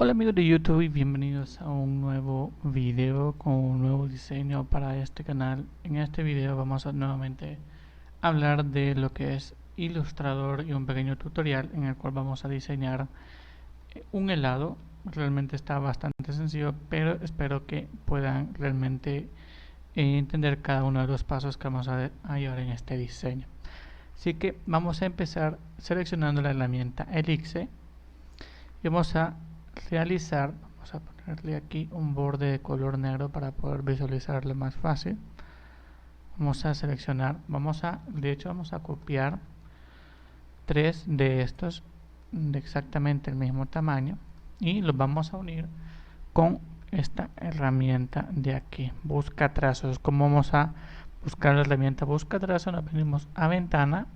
Hola amigos de YouTube y bienvenidos a un nuevo video con un nuevo diseño para este canal. En este video vamos a nuevamente hablar de lo que es Illustrator y un pequeño tutorial en el cual vamos a diseñar un helado. Realmente está bastante sencillo, pero espero que puedan realmente entender cada uno de los pasos que vamos a llevar en este diseño. Así que vamos a empezar seleccionando la herramienta Elixir y vamos a vamos a ponerle aquí un borde de color negro para poder visualizarlo más fácil. Vamos a seleccionar, de hecho vamos a copiar tres de estos de exactamente el mismo tamaño y los vamos a unir con esta herramienta de aquí, busca trazos. Como vamos a buscar la herramienta busca trazos, nos venimos a ventana,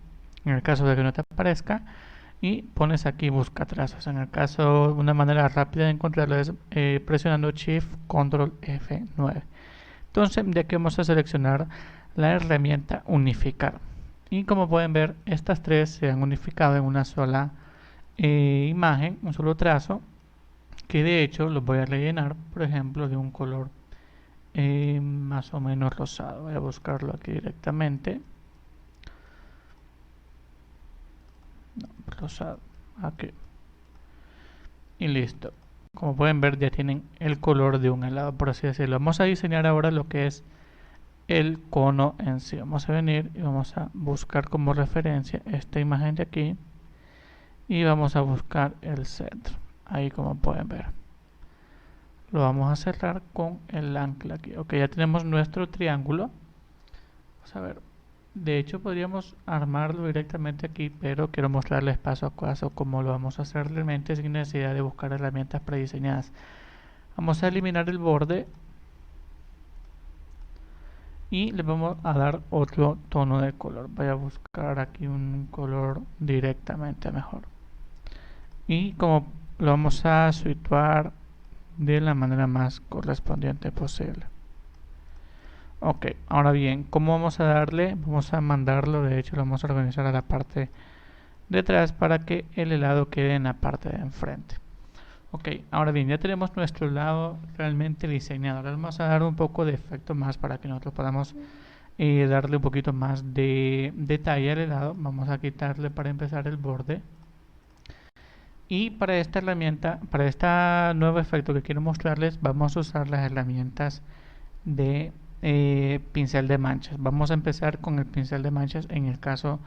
en el caso de que no te aparezca, y pones aquí busca trazos. En el caso, una manera rápida de encontrarlo es presionando Shift Control F9. Entonces, de aquí vamos a seleccionar la herramienta unificar. Y como pueden ver, estas tres se han unificado en una sola imagen, un solo trazo, que de hecho los voy a rellenar, por ejemplo, de un color más o menos rosado. Voy a buscarlo aquí directamente. No, rosado. Aquí. Y listo. Como pueden ver, ya tienen el color de un helado, por así decirlo. Vamos a diseñar ahora lo que es el cono en sí. Vamos a venir y vamos a buscar como referencia esta imagen de aquí y vamos a buscar el centro. Ahí, como pueden ver, lo vamos a cerrar con el ancla aquí. Ok, ya tenemos nuestro triángulo. Vamos a ver. De hecho, podríamos armarlo directamente aquí, pero quiero mostrarles paso a paso cómo lo vamos a hacer realmente sin necesidad de buscar herramientas prediseñadas. Vamos a eliminar el borde y le vamos a dar otro tono de color. Voy a buscar aquí un color directamente mejor. Y como lo vamos a situar de la manera más correspondiente posible. Ok, ahora bien, ¿cómo vamos a darle? Vamos a mandarlo, de hecho lo vamos a organizar a la parte detrás para que el helado quede en la parte de enfrente. Ok, ahora bien, ya tenemos nuestro helado realmente diseñado. Ahora vamos a dar un poco de efecto más para que nosotros podamos darle un poquito más de detalle al helado. Vamos a quitarle para empezar el borde. Y para esta herramienta, para este nuevo efecto que quiero mostrarles, vamos a usar las herramientas de pincel de manchas. Vamos a empezar con el pincel de manchas en el caso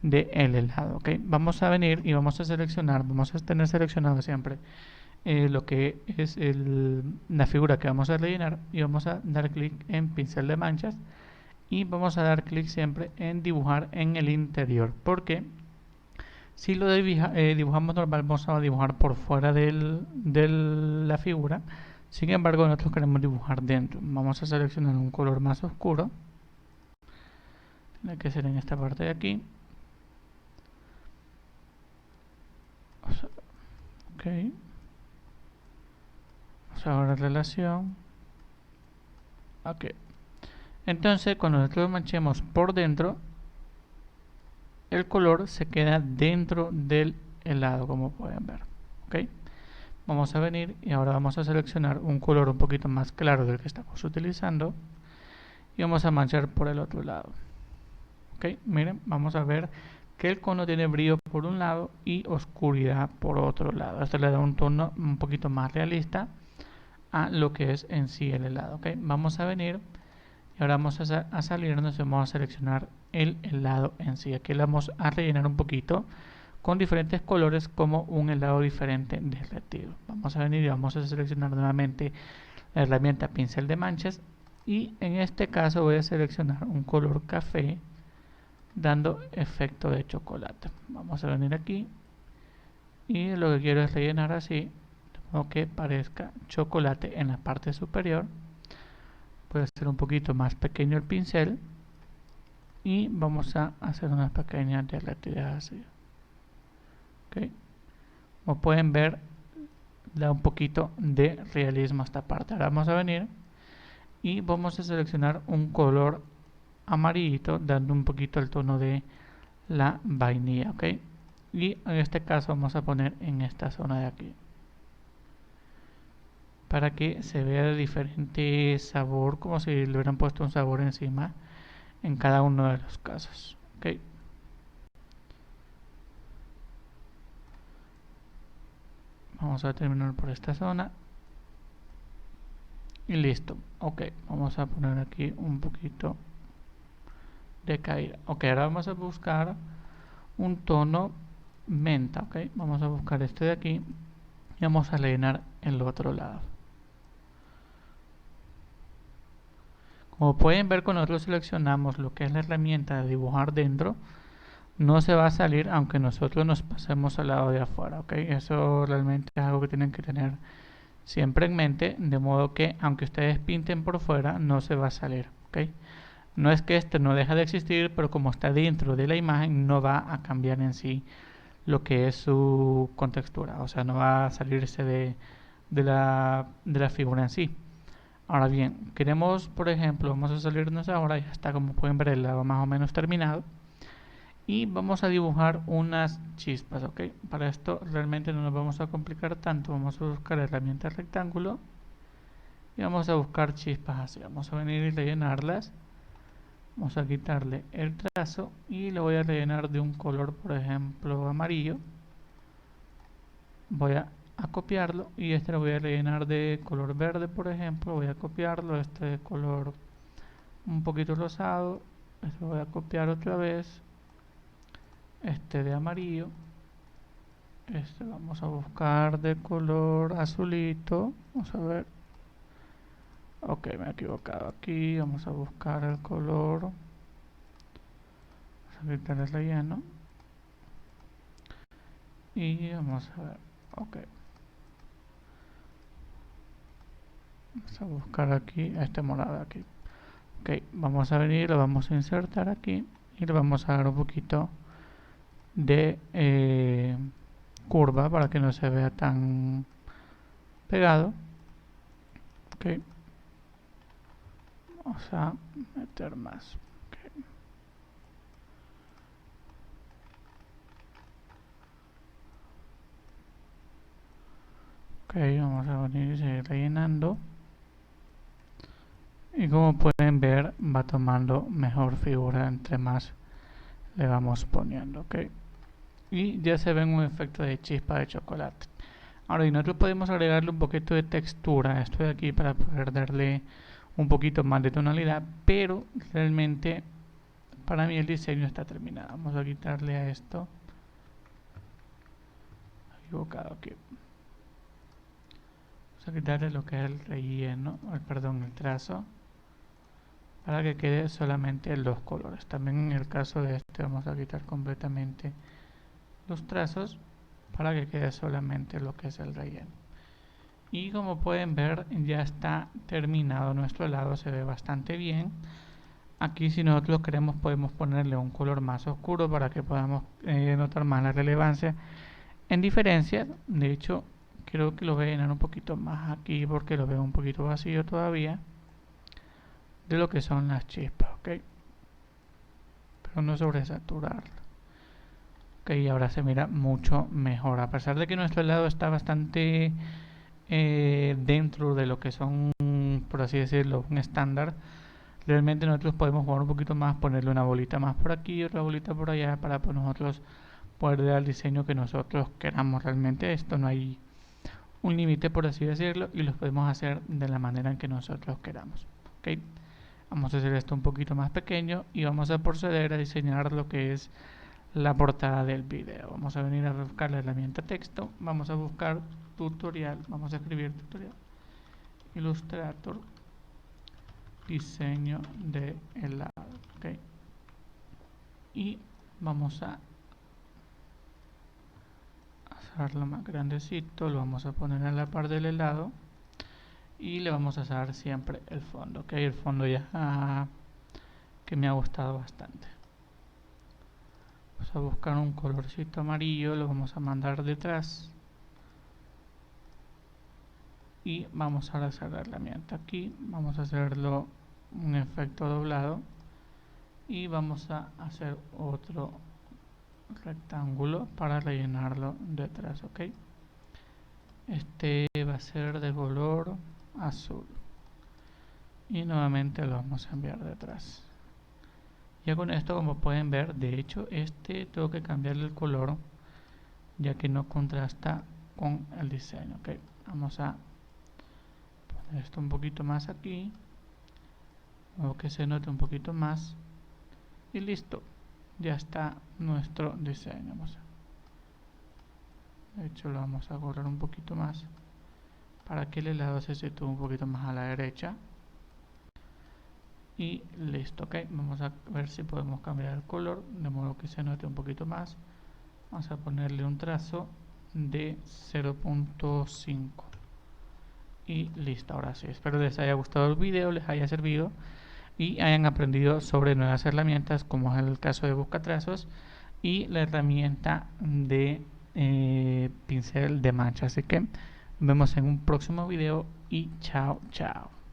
del helado. ¿Okay? Vamos a venir y vamos a seleccionar, vamos a tener seleccionado siempre lo que es la figura que vamos a rellenar y vamos a dar clic en pincel de manchas y vamos a dar clic siempre en dibujar en el interior, porque si lo dibujamos normal vamos a dibujar por fuera de la figura. Sin embargo, nosotros queremos dibujar dentro. Vamos a seleccionar un color más oscuro, tiene que ser en esta parte de aquí. Ok, vamos a ver la relación. Ok, entonces cuando nosotros manchemos por dentro, el color se queda dentro del helado, como pueden ver. Ok, vamos a venir y ahora vamos a seleccionar un color un poquito más claro del que estamos utilizando y vamos a manchar por el otro lado. Ok, miren, vamos a ver que el cono tiene brillo por un lado y oscuridad por otro lado. Esto le da un tono un poquito más realista a lo que es en sí el helado. Ok, vamos a venir y ahora vamos a salirnos y vamos a seleccionar el helado en sí. Aquí le vamos a rellenar un poquito con diferentes colores como un helado diferente derretido. Vamos a venir y vamos a seleccionar nuevamente la herramienta pincel de manchas y en este caso voy a seleccionar un color café dando efecto de chocolate. Vamos a venir aquí y lo que quiero es rellenar así, de modo que parezca chocolate en la parte superior. Voy a hacer un poquito más pequeño el pincel y vamos a hacer unas pequeñas derretidas así. Okay. Como pueden ver, da un poquito de realismo a esta parte. Ahora vamos a venir y vamos a seleccionar un color amarillito, dando un poquito el tono de la vainilla. Ok, y en este caso vamos a poner en esta zona de aquí. para que se vea de diferente sabor, como si le hubieran puesto un sabor encima en cada uno de los casos. ¿Ok? Vamos a terminar por esta zona. Y listo. Ok, vamos a poner aquí un poquito de caída. Ok, ahora vamos a buscar un tono menta. Ok, vamos a buscar este de aquí y vamos a rellenar el otro lado. Como pueden ver, cuando nosotros seleccionamos lo que es la herramienta de dibujar dentro, no se va a salir aunque nosotros nos pasemos al lado de afuera. Ok, eso realmente es algo que tienen que tener siempre en mente, de modo que aunque ustedes pinten por fuera, no se va a salir. Ok, no es que este no deja de existir, pero como está dentro de la imagen, no va a cambiar en sí lo que es su contextura, o sea, no va a salirse de la figura en sí. Ahora bien, queremos, por ejemplo, vamos a salirnos ahora, ya está, como pueden ver, el lado más o menos terminado. Y vamos a dibujar unas chispas, ¿ok? Para esto realmente no nos vamos a complicar tanto, vamos a buscar la herramienta rectángulo y vamos a buscar chispas así. Vamos a venir y rellenarlas. Vamos a quitarle el trazo y lo voy a rellenar de un color, por ejemplo, amarillo. Voy a copiarlo y este lo voy a rellenar de color verde, por ejemplo. Voy a copiarlo, este de color un poquito rosado. Este lo voy a copiar otra vez. Este de amarillo. Este vamos a buscar de color azulito. Vamos a ver. Ok, me he equivocado aquí. Vamos a buscar el color. Vamos a quitar el relleno. Y vamos a ver. Ok. Vamos a buscar aquí este morado aquí. Ok, vamos a venir, lo vamos a insertar aquí. Y le vamos a dar un poquito de curva para que no se vea tan pegado. Ok. Vamos a meter más. Ok, vamos a venir y seguir rellenando. Y como pueden ver, va tomando mejor figura entre más le vamos poniendo. Ok. Y ya se ven un efecto de chispa de chocolate. Ahora, y nosotros podemos agregarle un poquito de textura a esto de aquí para poder darle un poquito más de tonalidad, pero realmente para mí el diseño está terminado. Vamos a quitarle a esto. Equivocado aquí. Vamos a quitarle lo que es el relleno, perdón, el trazo, para que quede solamente los colores. También en el caso de este vamos a quitar completamente los trazos para que quede solamente lo que es el relleno. Y como pueden ver, ya está terminado nuestro lado, se ve bastante bien. Aquí, si nosotros queremos, podemos ponerle un color más oscuro para que podamos notar más la relevancia en diferencia. De hecho, creo que lo voy a llenar un poquito más aquí porque lo veo un poquito vacío todavía de lo que son las chispas, ok, pero no sobresaturarlo. Ok, ahora se mira mucho mejor, a pesar de que nuestro lado está bastante dentro de lo que son, por así decirlo, un estándar. Realmente nosotros podemos jugar un poquito más, ponerle una bolita más por aquí y otra bolita por allá para nosotros poder dar el diseño que nosotros queramos. Realmente esto no hay un límite, por así decirlo, y los podemos hacer de la manera en que nosotros queramos. ¿Okay? Vamos a hacer esto un poquito más pequeño y vamos a proceder a diseñar lo que es la portada del video. Vamos a venir a buscar la herramienta texto, vamos a buscar tutorial, vamos a escribir tutorial, Illustrator, diseño de helado, ¿ok? Y vamos a hacerlo más grandecito, lo vamos a poner en la parte del helado y le vamos a hacer siempre el fondo, ¿ok? El fondo ya que me ha gustado bastante. Vamos a buscar un colorcito amarillo, lo vamos a mandar detrás y vamos a hacer la herramienta aquí, vamos a hacerlo un efecto doblado y vamos a hacer otro rectángulo para rellenarlo detrás, ok. Este va a ser de color azul. Y nuevamente lo vamos a enviar detrás. Ya con esto, como pueden ver, de hecho tengo que cambiarle el color, ya que no contrasta con el diseño. Ok, vamos a poner esto un poquito más aquí, o que se note un poquito más, y listo, ya está nuestro diseño. De hecho lo vamos a correr un poquito más para que el helado se sitúe un poquito más a la derecha. Y listo. Ok, vamos a ver si podemos cambiar el color de modo que se note un poquito más. Vamos a ponerle un trazo de 0.5 y listo. Ahora sí, espero les haya gustado el video, les haya servido y hayan aprendido sobre nuevas herramientas, como es el caso de buscatrazos y la herramienta de pincel de mancha. Así que nos vemos en un próximo video y chao chao.